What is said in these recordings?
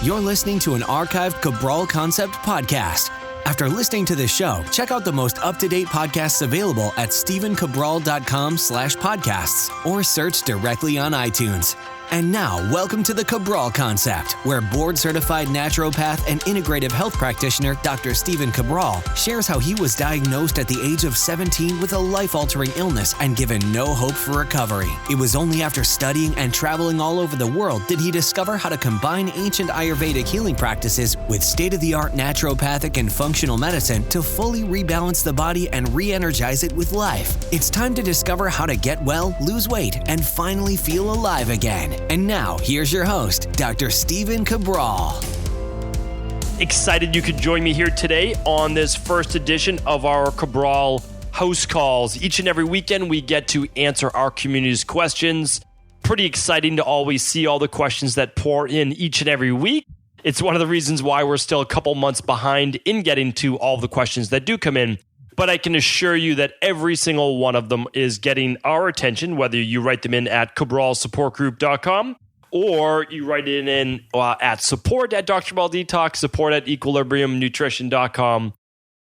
You're listening to an archived Cabral Concept podcast. After listening to this show, check out the most up-to-date podcasts available at stephencabral.com/podcasts or search directly on iTunes. And now, welcome to the Cabral Concept, where board-certified naturopath and integrative health practitioner Dr. Stephen Cabral shares how he was diagnosed at the age of 17 with a life-altering illness and given no hope for recovery. It was only after studying and traveling all over the world did he discover how to combine ancient Ayurvedic healing practices with state-of-the-art naturopathic and functional medicine to fully rebalance the body and re-energize it with life. It's time to discover how to get well, lose weight, and finally feel alive again. And now, here's your host, Dr. Stephen Cabral. Excited you could join me here today on this first edition of our Cabral House Calls. Each and every weekend, we get to answer our community's questions. Pretty exciting to always see all the questions that pour in each and every week. It's one of the reasons why we're still a couple months behind in getting to all the questions that do come in. But I can assure you that every single one of them is getting our attention, whether you write them in at cabralsupportgroup.com or you write it in at support at Dr. Cabral Detox, support at equilibriumnutrition.com,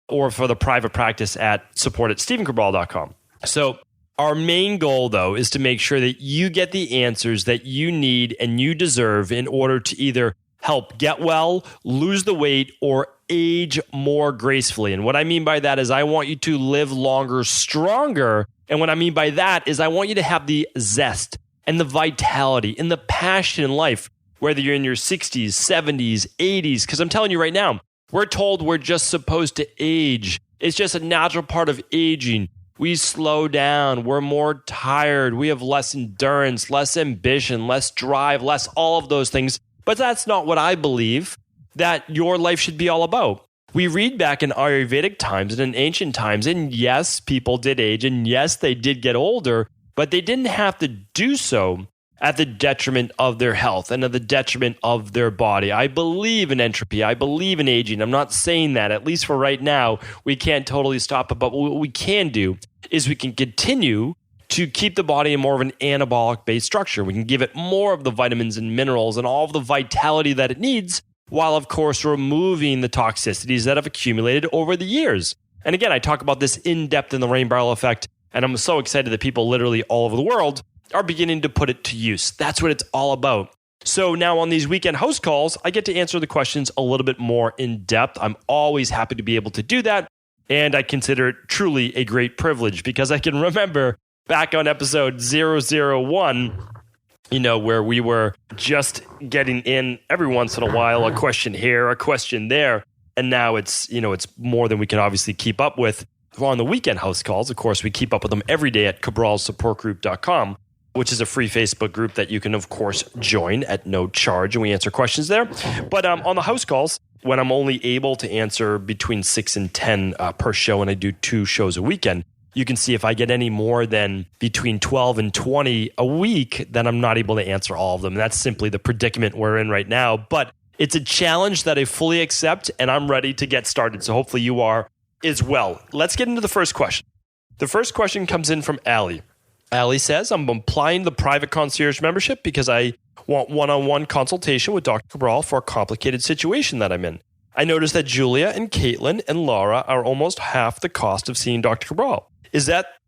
or for the private practice at support at stephencabral.com. So our main goal, though, is to make sure that you get the answers that you need and you deserve in order to either help get well, lose the weight, or age more gracefully. And what I mean by that is I want you to live longer, stronger. And what I mean by that is I want you to have the zest and the vitality and the passion in life, whether you're in your 60s, 70s, 80s. Because I'm telling you right now, we're told we're just supposed to age. It's just a natural part of aging. We slow down. We're more tired. We have less endurance, less ambition, less drive, less all of those things. But that's not what I believe that your life should be all about. We read back in Ayurvedic times and in ancient times, and yes, people did age, and yes, they did get older, but they didn't have to do so at the detriment of their health and at the detriment of their body. I believe in entropy. I believe in aging. I'm not saying that, at least for right now, we can't totally stop it, but what we can do is we can continue to keep the body in more of an anabolic-based structure. We can give it more of the vitamins and minerals and all of the vitality that it needs, while, of course, removing the toxicities that have accumulated over the years. And again, I talk about this in depth in the rain barrel effect, and I'm so excited that people literally all over the world are beginning to put it to use. That's what it's all about. So now on these weekend house calls, I get to answer the questions a little bit more in depth. I'm always happy to be able to do that, and I consider it truly a great privilege because I can remember back on episode 001, where we were just getting in every once in a while, a question here, a question there. And now it's more than we can obviously keep up with. On the weekend house calls, of course, we keep up with them every day at cabralsupportgroup.com, which is a free Facebook group that you can, of course, join at no charge. And we answer questions there. But on the house calls, when I'm only able to answer between 6 and 10 per show, and I do 2 shows a weekend, you can see if I get any more than between 12 and 20 a week, then I'm not able to answer all of them. And that's simply the predicament we're in right now. But it's a challenge that I fully accept, and I'm ready to get started. So hopefully you are as well. Let's get into the first question. The first question comes in from Allie. Allie says, I'm applying the private concierge membership because I want one-on-one consultation with Dr. Cabral for a complicated situation that I'm in. I noticed that Julia and Caitlin and Laura are almost half the cost of seeing Dr. Cabral. Is that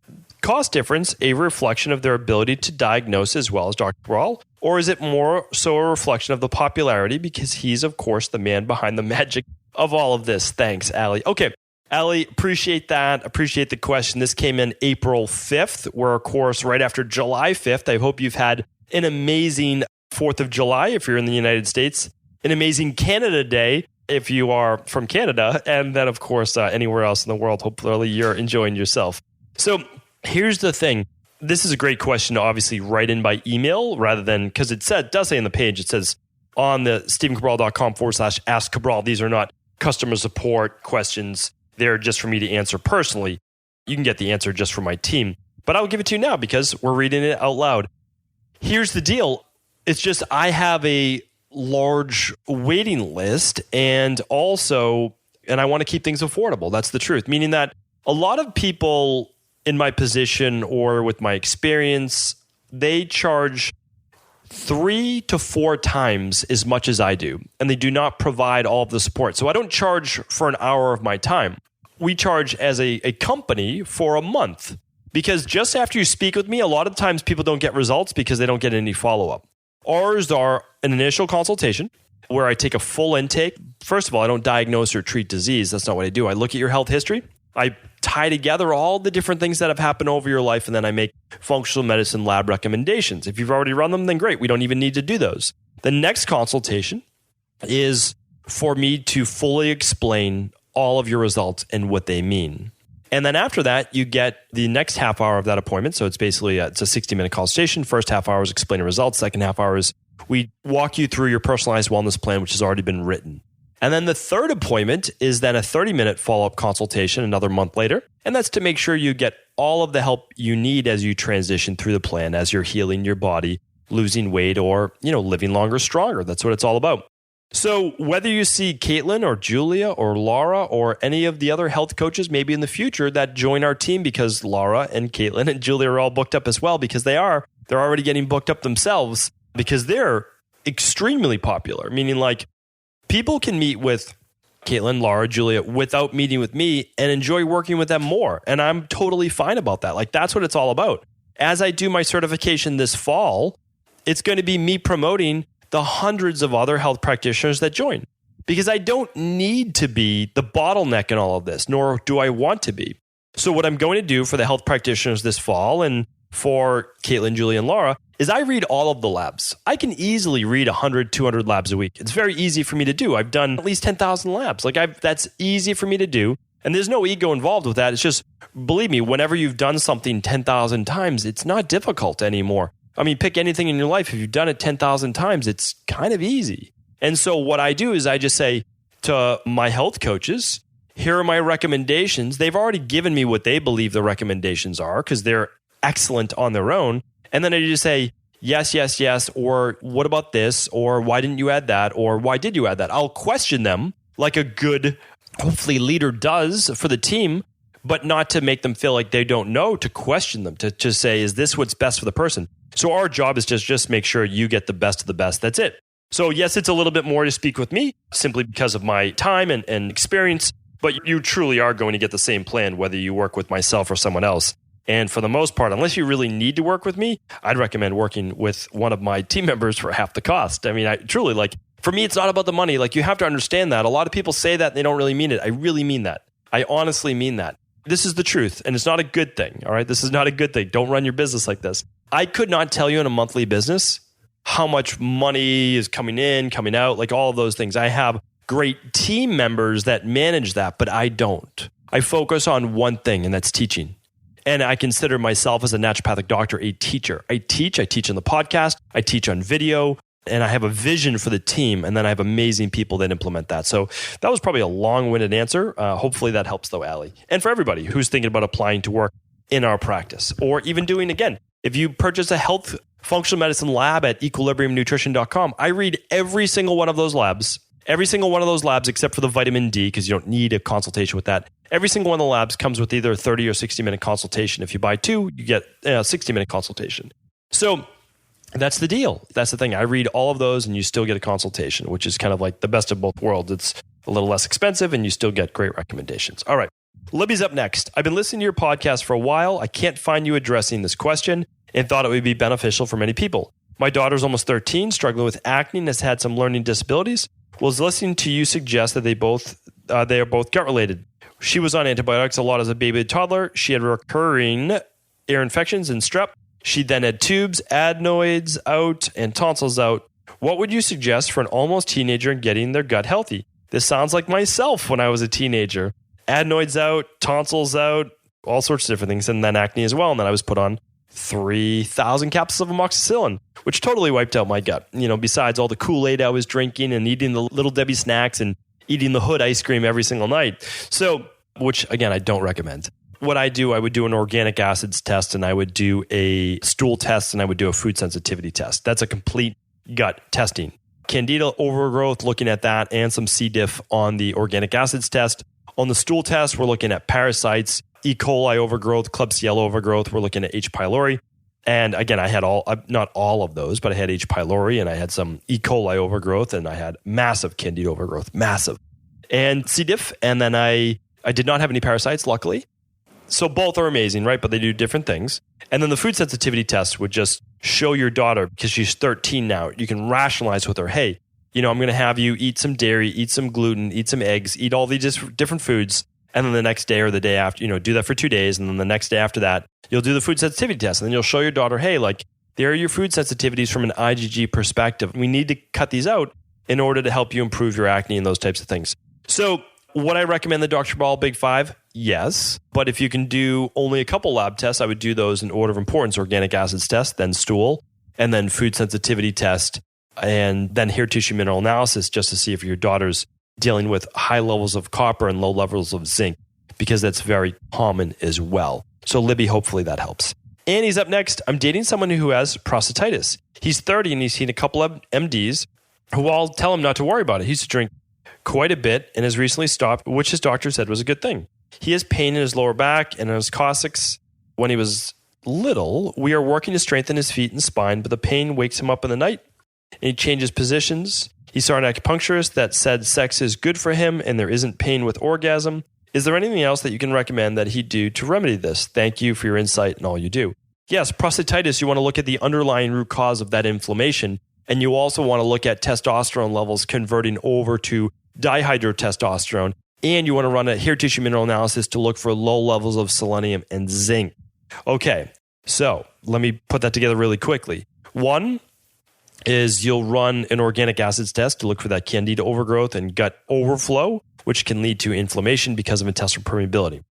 cost difference a reflection of their ability to diagnose as well as Dr. Cabral? Or is it more so a reflection of the popularity because he's, of course, the man behind the magic of all of this? Thanks, Allie. Okay, Allie, appreciate that. Appreciate the question. This came in April 5th. We're, of course, right after July 5th. I hope you've had an amazing 4th of July if you're in the United States, an amazing Canada Day if you are from Canada, and then, of course, anywhere else in the world. Hopefully you're enjoying yourself. So here's the thing. This is a great question to obviously write in by email rather than, because it does say on the page, it says on the stephencabral.com/ask Cabral. These are not customer support questions. They're just for me to answer personally. You can get the answer just from my team. But I'll give it to you now because we're reading it out loud. Here's the deal. It's just I have a large waiting list and I want to keep things affordable. That's the truth. Meaning that a lot of people in my position or with my experience, they charge 3 to 4 times as much as I do, and they do not provide all of the support. So I don't charge for an hour of my time. We charge as a company for a month, because just after you speak with me, a lot of times people don't get results because they don't get any follow-up. Ours are an initial consultation where I take a full intake. First of all, I don't diagnose or treat disease. That's not what I do. I look at your health history. I tie together all the different things that have happened over your life, and then I make functional medicine lab recommendations. If you've already run them, then great. We don't even need to do those. The next consultation is for me to fully explain all of your results and what they mean. And then after that, you get the next half hour of that appointment. So it's basically it's a 60-minute consultation. First half hour is explaining results. Second half hour is we walk you through your personalized wellness plan, which has already been written. And then the third appointment is then a 30-minute follow-up consultation another month later. And that's to make sure you get all of the help you need as you transition through the plan, as you're healing your body, losing weight, or, living longer, stronger. That's what it's all about. So whether you see Caitlin or Julia or Laura or any of the other health coaches maybe in the future that join our team, because Laura and Caitlin and Julia are all booked up as well, because they're already getting booked up themselves because they're extremely popular, meaning like people can meet with Caitlin, Laura, Julia without meeting with me and enjoy working with them more. And I'm totally fine about that. Like that's what it's all about. As I do my certification this fall, it's going to be me promoting the hundreds of other health practitioners that join, because I don't need to be the bottleneck in all of this, nor do I want to be. So what I'm going to do for the health practitioners this fall and for Caitlin, Julie, and Laura is I read all of the labs. I can easily read 100, 200 labs a week. It's very easy for me to do. I've done at least 10,000 labs. That's easy for me to do. And there's no ego involved with that. It's just, believe me, whenever you've done something 10,000 times, it's not difficult anymore. I mean, pick anything in your life. If you've done it 10,000 times, it's kind of easy. And so what I do is I just say to my health coaches, here are my recommendations. They've already given me what they believe the recommendations are because they're excellent on their own. And then I just say, yes, yes, yes, or what about this, or why didn't you add that, or why did you add that? I'll question them like a good, hopefully, leader does for the team, but not to make them feel like they don't know, to question them, to just say, is this what's best for the person? So our job is just make sure you get the best of the best. That's it. So yes, it's a little bit more to speak with me simply because of my time and experience, but you truly are going to get the same plan whether you work with myself or someone else. And for the most part, unless you really need to work with me, I'd recommend working with one of my team members for half the cost. I mean, I truly for me, it's not about the money. You have to understand that. A lot of people say that and they don't really mean it. I really mean that. I honestly mean that. This is the truth, and it's not a good thing, all right? This is not a good thing. Don't run your business like this. I could not tell you in a monthly business how much money is coming in, coming out, all of those things. I have great team members that manage that, but I don't. I focus on one thing, and that's teaching. And I consider myself as a naturopathic doctor a teacher. I teach on the podcast, I teach on video, and I have a vision for the team, and then I have amazing people that implement that. So that was probably a long-winded answer. Hopefully that helps though, Allie. And for everybody who's thinking about applying to work in our practice, or even doing, again, if you purchase a health functional medicine lab at equilibriumnutrition.com, I read every single one of those labs, except for the vitamin D, because you don't need a consultation with that. Every single one of the labs comes with either a 30 or 60-minute consultation. If you buy two, you get a 60-minute consultation. So that's the deal. That's the thing. I read all of those and you still get a consultation, which is kind of like the best of both worlds. It's a little less expensive and you still get great recommendations. All right. Libby's up next. I've been listening to your podcast for a while. I can't find you addressing this question and thought it would be beneficial for many people. My daughter's almost 13, struggling with acne and has had some learning disabilities. Was listening to you suggest that they are both gut related. She was on antibiotics a lot as a baby and toddler. She had recurring ear infections and strep. She then had tubes, adenoids out, and tonsils out. What would you suggest for an almost teenager in getting their gut healthy? This sounds like myself when I was a teenager. Adenoids out, tonsils out, all sorts of different things, and then acne as well. And then I was put on 3,000 capsules of amoxicillin, which totally wiped out my gut. Besides all the Kool-Aid I was drinking and eating the Little Debbie snacks and eating the Hood ice cream every single night. So, which again, I don't recommend. What I would do an organic acids test, and I would do a stool test, and I would do a food sensitivity test. That's a complete gut testing. Candida overgrowth, looking at that, and some C. diff on the organic acids test. On the stool test, we're looking at parasites, E. coli overgrowth, Klebsiella overgrowth. We're looking at H. pylori. And again, I had not all of those, but I had H. pylori and I had some E. coli overgrowth and I had massive candida overgrowth, massive. And C. diff. And then I did not have any parasites, luckily. So both are amazing, right? But they do different things. And then the food sensitivity test would just show your daughter, because she's 13 now, you can rationalize with her, hey, I'm going to have you eat some dairy, eat some gluten, eat some eggs, eat all these different foods. And then the next day or the day after, do that for 2 days. And then the next day after that, you'll do the food sensitivity test. And then you'll show your daughter, hey, like, there are your food sensitivities from an IgG perspective. We need to cut these out in order to help you improve your acne and those types of things. So would I recommend the Dr. Cabral Big Five? Yes. But if you can do only a couple lab tests, I would do those in order of importance: organic acids test, then stool, and then food sensitivity test, and then hair tissue mineral analysis, just to see if your daughter's dealing with high levels of copper and low levels of zinc, because that's very common as well. So Libby, hopefully that helps. Annie's up next. I'm dating someone who has prostatitis. He's 30 and he's seen a couple of MDs who all tell him not to worry about it. He used to drink quite a bit and has recently stopped, which his doctor said was a good thing. He has pain in his lower back and in his coccyx. When he was little, we are working to strengthen his feet and spine, but the pain wakes him up in the night and he changes positions. He saw an acupuncturist that said sex is good for him and there isn't pain with orgasm. Is there anything else that you can recommend that he do to remedy this? Thank you for your insight and all you do. Yes, prostatitis, you want to look at the underlying root cause of that inflammation. And you also want to look at testosterone levels converting over to dihydrotestosterone. And you want to run a hair tissue mineral analysis to look for low levels of selenium and zinc. Okay, so let me put that together really quickly. One is you'll run an organic acids test to look for that candida overgrowth and gut overflow, which can lead to inflammation because of intestinal permeability.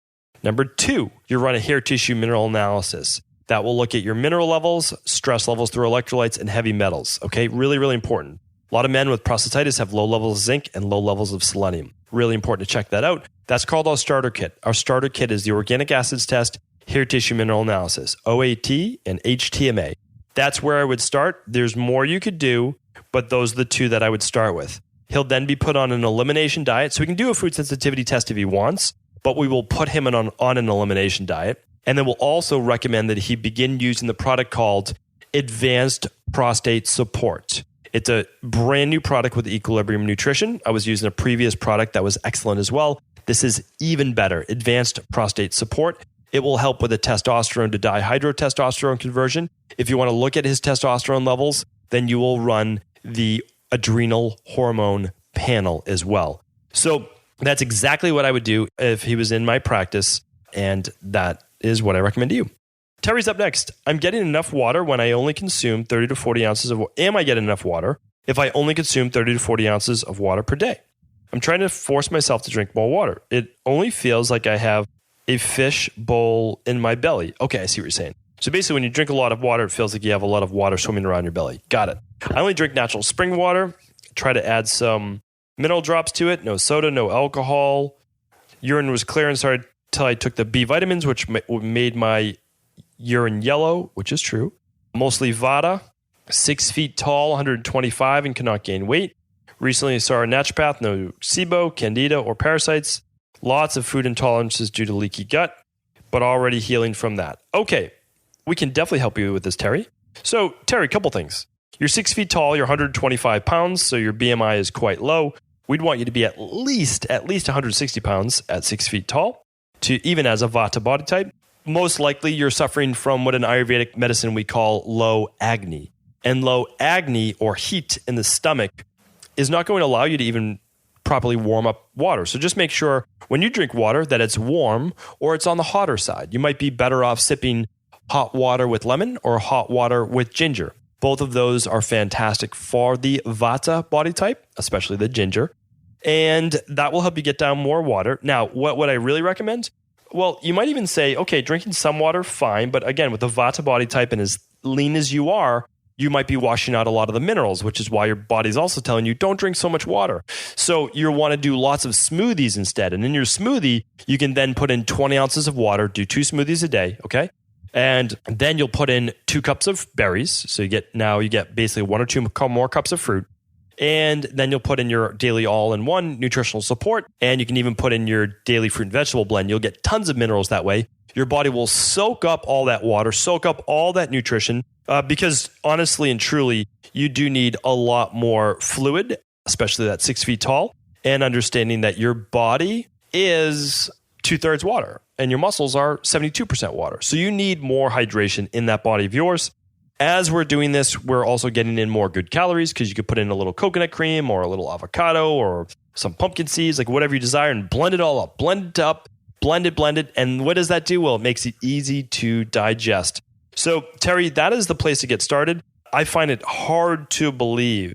Number two, you run a hair tissue mineral analysis. That will look at your mineral levels, stress levels through electrolytes, and heavy metals. Okay, really, really important. A lot of men with prostatitis have low levels of zinc and low levels of selenium. Really important to check that out. That's called our starter kit. Our starter kit is the organic acids test, hair tissue mineral analysis, OAT, and HTMA. That's where I would start. There's more you could do, but those are the two that I would start with. He'll then be put on an elimination diet. So he can do a food sensitivity test if he wants, but we will put him on an elimination diet. And then we'll also recommend that he begin using the product called Advanced Prostate Support. It's a brand new product with Equilibrium Nutrition. I was using a previous product that was excellent as well. This is even better, Advanced Prostate Support. It will help with the testosterone to dihydrotestosterone conversion. If you want to look at his testosterone levels, then you will run the adrenal hormone panel as well. So that's exactly what I would do if he was in my practice, and that is what I recommend to you. Terry's up next. I'm getting enough water when I only consume 30 to 40 ounces of water. Am I getting enough water if I only consume 30 to 40 ounces of water per day? I'm trying to force myself to drink more water. It only feels like I have a fish bowl in my belly. Okay, I see what you're saying. So basically, when you drink a lot of water, it feels like you have a lot of water swimming around your belly. Got it. I only drink natural spring water. Try to add some mineral drops to it. No soda, no alcohol. Urine was clear and started until I took the B vitamins, which made my urine yellow, which is true. Mostly Vata. 6 feet tall, 125, and cannot gain weight. Recently, I saw a naturopath, no SIBO, candida, or parasites. Lots of food intolerances due to leaky gut, but already healing from that. Okay, we can definitely help you with this, Terry. So, Terry, a couple things. You're 6 feet tall, you're 125 pounds, so your BMI is quite low. We'd want you to be at least 160 pounds at 6 feet tall, to even as a Vata body type. Most likely, you're suffering from what in Ayurvedic medicine we call low Acne. And low Acne, or heat in the stomach, is not going to allow you to even properly warm up water. So just make sure when you drink water that it's warm or it's on the hotter side. You might be better off sipping hot water with lemon or hot water with ginger. Both of those are fantastic for the Vata body type, especially the ginger. And that will help you get down more water. Now, what would I really recommend? Well, you might even say, okay, drinking some water, fine. But again, with the Vata body type and as lean as you are, you might be washing out a lot of the minerals, which is why your body's also telling you don't drink so much water. So you want to do lots of smoothies instead. And in your smoothie, you can then put in 20 ounces of water, do 2 smoothies a day, okay? And then you'll put in 2 cups of berries. So you get basically 1 or 2 more cups of fruit. And then you'll put in your daily all-in-one nutritional support. And you can even put in your daily fruit and vegetable blend. You'll get tons of minerals that way. your body will soak up all that water, soak up all that nutrition, because honestly and truly, you do need a lot more fluid, especially that 6 feet tall, and understanding that your body is 2/3 water and your muscles are 72% water. So you need more hydration in that body of yours. As we're doing this, we're also getting in more good calories because you could put in a little coconut cream or a little avocado or some pumpkin seeds, like whatever you desire, and blend it all up. Blend it up, blend it. And what does that do? Well, it makes it easy to digest. So, Terry, that is the place to get started. I find it hard to believe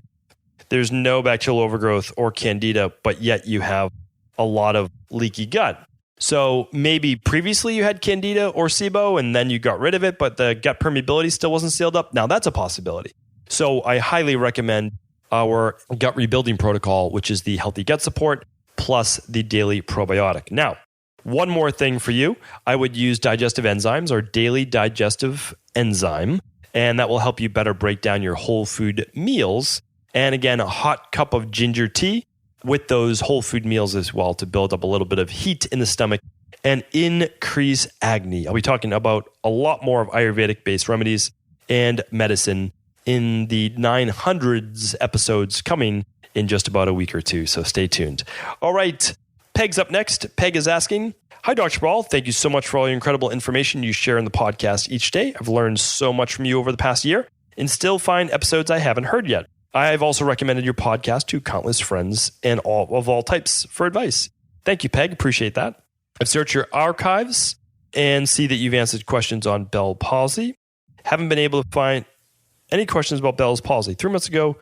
there's no bacterial overgrowth or candida, but yet you have a lot of leaky gut. So maybe previously you had candida or SIBO and then you got rid of it, but the gut permeability still wasn't sealed up. Now that's a possibility. So I highly recommend our gut rebuilding protocol, which is the healthy gut support plus the daily probiotic. Now, one more thing for you. I would use digestive enzymes or daily digestive enzyme, and that will help you better break down your whole food meals. And again, a hot cup of ginger tea with those whole food meals as well to build up a little bit of heat in the stomach and increase acne. I'll be talking about a lot more of Ayurvedic-based remedies and medicine in the 900s episodes coming in just about a week or two, so stay tuned. All right, Peg's up next. Peg is asking, hi, Dr. Cabral. Thank you so much for all your incredible information you share in the podcast each day. I've learned so much from you over the past year and still find episodes I haven't heard yet. I've also recommended your podcast to countless friends and all types for advice. Thank you, Peg. Appreciate that. I've searched your archives and see that you've answered questions on Bell's palsy. Haven't been able to find any questions about Bell's palsy. 3 months ago.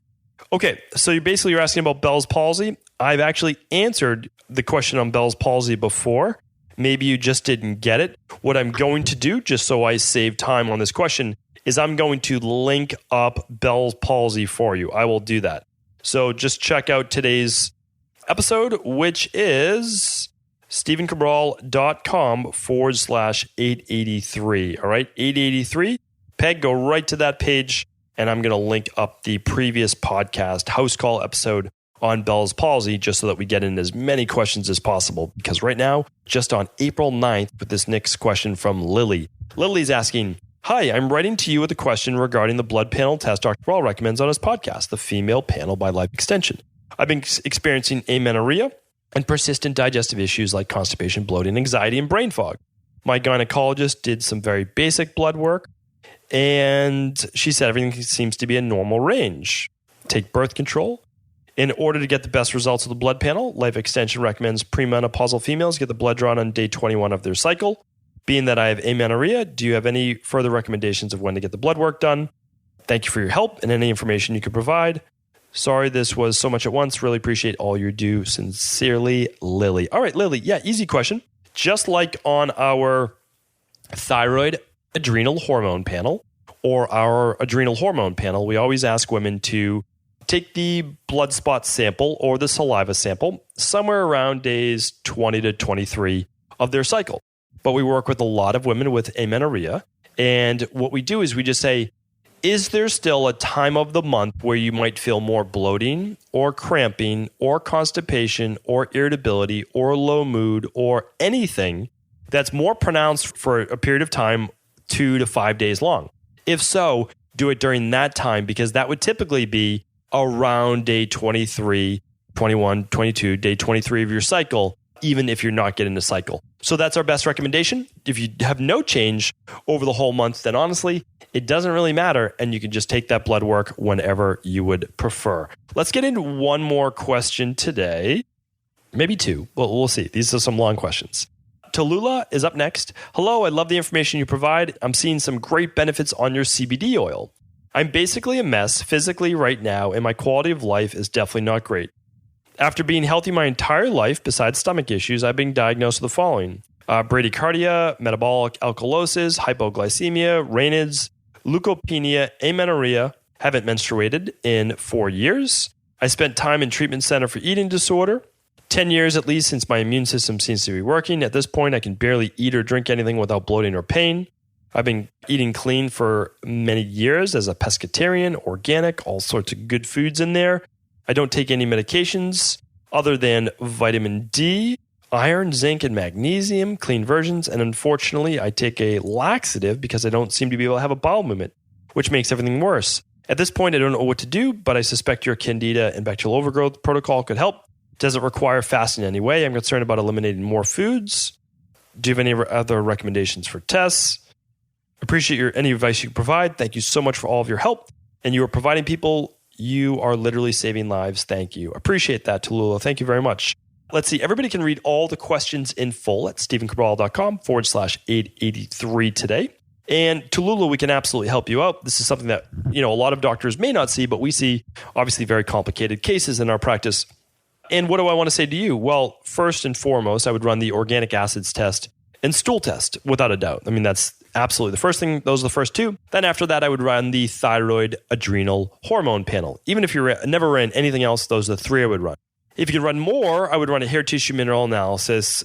Okay, so you're asking about Bell's palsy. I've actually answered the question on Bell's palsy before. Maybe you just didn't get it. What I'm going to do, just so I save time on this question, is I'm going to link up Bell's palsy for you. I will do that. So just check out today's episode, which is stephencabral.com/883. All right, 883. Peg, go right to that page, and I'm going to link up the previous podcast house call episode on Bell's palsy, just so that we get in as many questions as possible. Because right now, just on April 9th, with this next question from Lily. Lily's asking, hi, I'm writing to you with a question regarding the blood panel test Dr. Cabral recommends on his podcast, the female panel by Life Extension. I've been experiencing amenorrhea and persistent digestive issues like constipation, bloating, anxiety, and brain fog. My gynecologist did some very basic blood work, and she said everything seems to be in normal range. Take birth control. In order to get the best results of the blood panel, Life Extension recommends premenopausal females get the blood drawn on day 21 of their cycle. Being that I have amenorrhea, do you have any further recommendations of when to get the blood work done? Thank you for your help and any information you could provide. Sorry this was so much at once. Really appreciate all you do. Sincerely, Lily. All right, Lily. Yeah, easy question. Just like on our thyroid adrenal hormone panel or our adrenal hormone panel, we always ask women to take the blood spot sample or the saliva sample somewhere around days 20 to 23 of their cycle. But we work with a lot of women with amenorrhea. And what we do is we just say, is there still a time of the month where you might feel more bloating or cramping or constipation or irritability or low mood or anything that's more pronounced for a period of time 2 to 5 days long? If so, do it during that time, because that would typically be around day 23, 21, 22, day 23 of your cycle, even if you're not getting the cycle. So that's our best recommendation. If you have no change over the whole month, then honestly, it doesn't really matter, and you can just take that blood work whenever you would prefer. Let's get into one more question today. Maybe two. Well, we'll see. These are some long questions. Tallulah is up next. Hello, I love the information you provide. I'm seeing some great benefits on your CBD oil. I'm basically a mess physically right now, and my quality of life is definitely not great. After being healthy my entire life, besides stomach issues, I've been diagnosed with the following: bradycardia, metabolic alkalosis, hypoglycemia, Raynaud's, leukopenia, amenorrhea, haven't menstruated in 4 years. I spent time in treatment center for eating disorder, 10 years at least since my immune system seems to be working. At this point, I can barely eat or drink anything without bloating or pain. I've been eating clean for many years as a pescatarian, organic, all sorts of good foods in there. I don't take any medications other than vitamin D. iron, zinc, and magnesium, clean versions. And unfortunately, I take a laxative because I don't seem to be able to have a bowel movement, which makes everything worse. At this point, I don't know what to do, but I suspect your candida and bacterial overgrowth protocol could help. Does it require fasting in any way? I'm concerned about eliminating more foods. Do you have any other recommendations for tests? Appreciate any advice you provide. Thank you so much for all of your help. And you are providing people, you are literally saving lives. Thank you. Appreciate that, Tallulah. Thank you very much. Let's see. Everybody can read all the questions in full at stephencabral.com/883 today. And Tallulah, we can absolutely help you out. This is something that, a lot of doctors may not see, but we see obviously very complicated cases in our practice. And what do I want to say to you? Well, first and foremost, I would run the organic acids test and stool test without a doubt. I mean, that's absolutely the first thing. Those are the first two. Then after that, I would run the thyroid adrenal hormone panel. Even if you never ran anything else, those are the three I would run. If you could run more, I would run a hair tissue mineral analysis.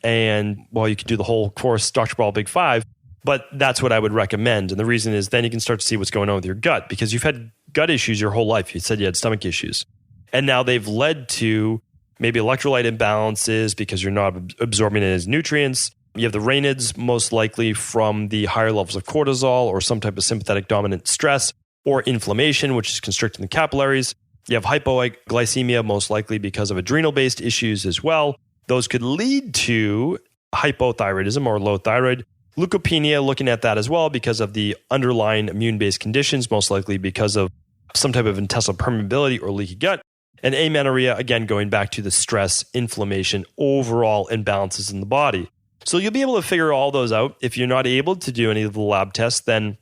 And, well, you could do the whole course, Dr. Cabral Big Five. But that's what I would recommend. And the reason is then you can start to see what's going on with your gut, because you've had gut issues your whole life. You said you had stomach issues. And now they've led to maybe electrolyte imbalances because you're not absorbing it as nutrients. You have the Raynaud's, most likely from the higher levels of cortisol or some type of sympathetic dominant stress, or inflammation, which is constricting the capillaries. You have hypoglycemia, most likely because of adrenal-based issues as well. Those could lead to hypothyroidism or low thyroid. Leukopenia, looking at that as well because of the underlying immune-based conditions, most likely because of some type of intestinal permeability or leaky gut. And amenorrhea, again, going back to the stress, inflammation, overall imbalances in the body. So you'll be able to figure all those out. If you're not able to do any of the lab tests, then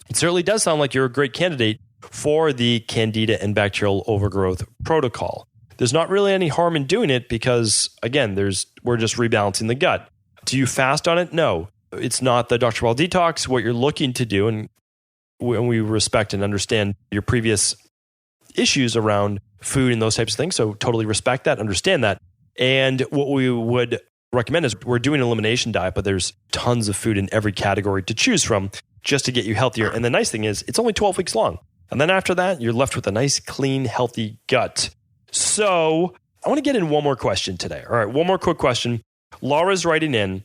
it certainly does sound like you're a great candidate for the candida and bacterial overgrowth protocol. There's not really any harm in doing it because, again, we're just rebalancing the gut. Do you fast on it? No. It's not the Dr. Cabral detox. What you're looking to do, and we respect and understand your previous issues around food and those types of things, so totally respect that, understand that. And what we would recommend is we're doing an elimination diet, but there's tons of food in every category to choose from just to get you healthier. And the nice thing is it's only 12 weeks long. And then after that, you're left with a nice, clean, healthy gut. So I want to get in one more question today. All right, one more quick question. Laura's writing in.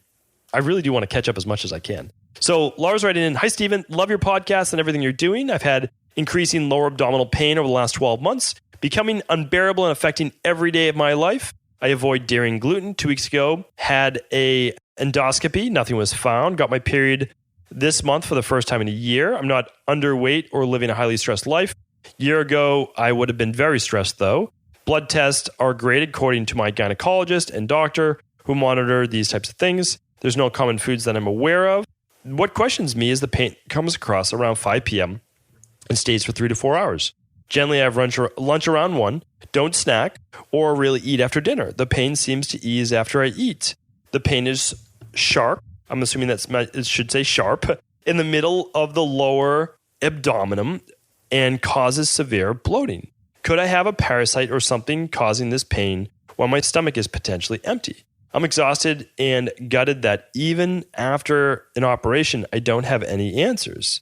I really do want to catch up as much as I can. So Laura's writing in, "Hi, Stephen. Love your podcast and everything you're doing. I've had increasing lower abdominal pain over the last 12 months, becoming unbearable and affecting every day of my life. I avoid dairy and gluten. 2 weeks ago, had a endoscopy. Nothing was found. Got my period this month for the first time in a year. I'm not underweight or living a highly stressed life. Year ago, I would have been very stressed though. Blood tests are great according to my gynecologist and doctor who monitor these types of things. There's no common foods that I'm aware of. What questions me is the pain comes across around 5 p.m. and stays for 3 to 4 hours. Generally, I have lunch around 1, don't snack, or really eat after dinner. The pain seems to ease after I eat. The pain is sharp. I'm assuming it should say sharp, in the middle of the lower abdomen and causes severe bloating. Could I have a parasite or something causing this pain while my stomach is potentially empty? I'm exhausted and gutted that even after an operation, I don't have any answers.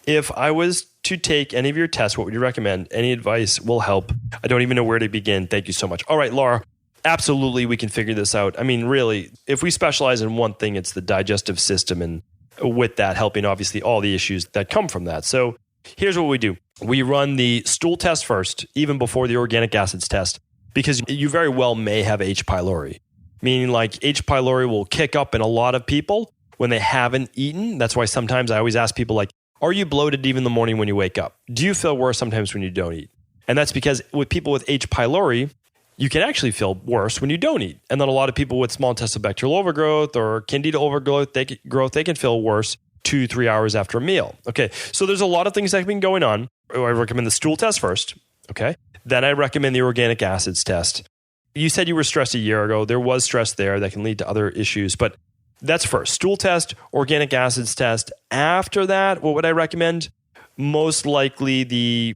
If I was to take any of your tests, what would you recommend? Any advice will help. I don't even know where to begin. Thank you so much." All right, Laura, absolutely we can figure this out. I mean, really, if we specialize in one thing, it's the digestive system, and with that helping obviously all the issues that come from that. So here's what we do. We run the stool test first, even before the organic acids test, because you very well may have H. pylori. Meaning like H. pylori will kick up in a lot of people when they haven't eaten. That's why sometimes I always ask people like, are you bloated even in the morning when you wake up? Do you feel worse sometimes when you don't eat? And that's because with people with H. pylori, you can actually feel worse when you don't eat. And then a lot of people with small intestinal bacterial overgrowth or candida overgrowth, they can feel worse 2-3 hours after a meal. Okay, so there's a lot of things that have been going on. I recommend the stool test first. Okay, then I recommend the organic acids test. You said you were stressed a year ago. There was stress there that can lead to other issues, but that's first. Stool test, organic acids test. After that, what would I recommend? Most likely the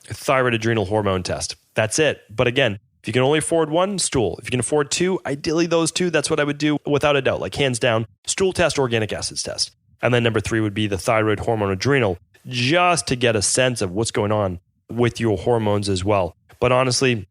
thyroid adrenal hormone test. That's it. But again, if you can only afford one, stool. If you can afford 2, ideally those 2, that's what I would do without a doubt, like hands down, stool test, organic acids test. And then number 3 would be the thyroid hormone adrenal, just to get a sense of what's going on with your hormones as well. But honestly,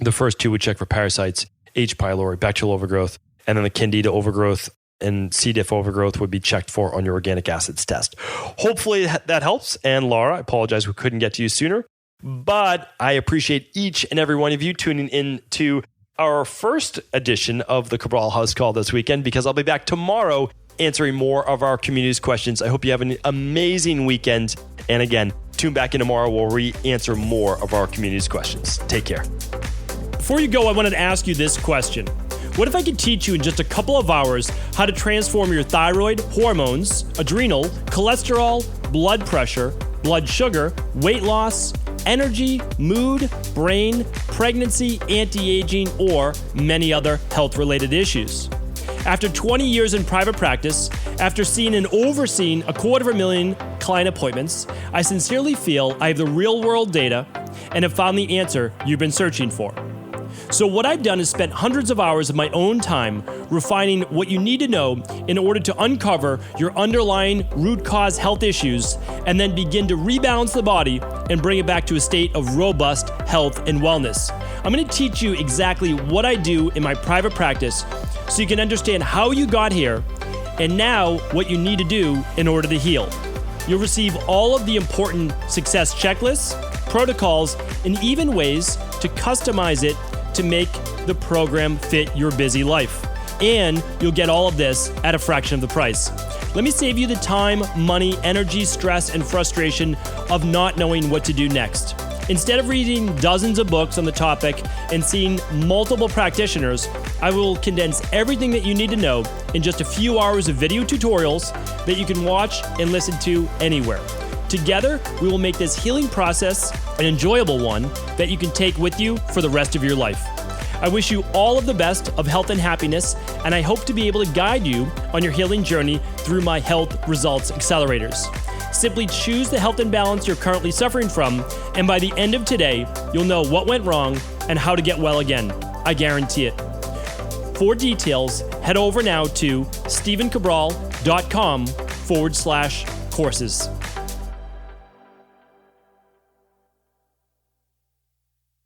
the first 2 would check for parasites H. pylori, bacterial overgrowth, and then the Candida overgrowth and C. diff overgrowth would be checked for on your organic acids test. Hopefully that helps. And Laura, I apologize we couldn't get to you sooner, but I appreciate each and every one of you tuning in to our first edition of the Cabral HouseCall this weekend, because I'll be back tomorrow answering more of our community's questions. I hope you have an amazing weekend. And again, tune back in tomorrow where we answer more of our community's questions. Take care. Before you go, I wanted to ask you this question. What if I could teach you in just a couple of hours how to transform your thyroid, hormones, adrenal, cholesterol, blood pressure, blood sugar, weight loss, energy, mood, brain, pregnancy, anti-aging, or many other health-related issues? After 20 years in private practice, after seeing and overseeing 250,000 client appointments, I sincerely feel I have the real-world data and have found the answer you've been searching for. So what I've done is spent hundreds of hours of my own time refining what you need to know in order to uncover your underlying root cause health issues and then begin to rebalance the body and bring it back to a state of robust health and wellness. I'm going to teach you exactly what I do in my private practice so you can understand how you got here and now what you need to do in order to heal. You'll receive all of the important success checklists, protocols, and even ways to customize it to make the program fit your busy life. And you'll get all of this at a fraction of the price. Let me save you the time, money, energy, stress, and frustration of not knowing what to do next. Instead of reading dozens of books on the topic and seeing multiple practitioners, I will condense everything that you need to know in just a few hours of video tutorials that you can watch and listen to anywhere. Together, we will make this healing process an enjoyable one that you can take with you for the rest of your life. I wish you all of the best of health and happiness, and I hope to be able to guide you on your healing journey through my Health Results Accelerators. Simply choose the health imbalance you're currently suffering from, and by the end of today, you'll know what went wrong and how to get well again. I guarantee it. For details, head over now to stephencabral.com/courses.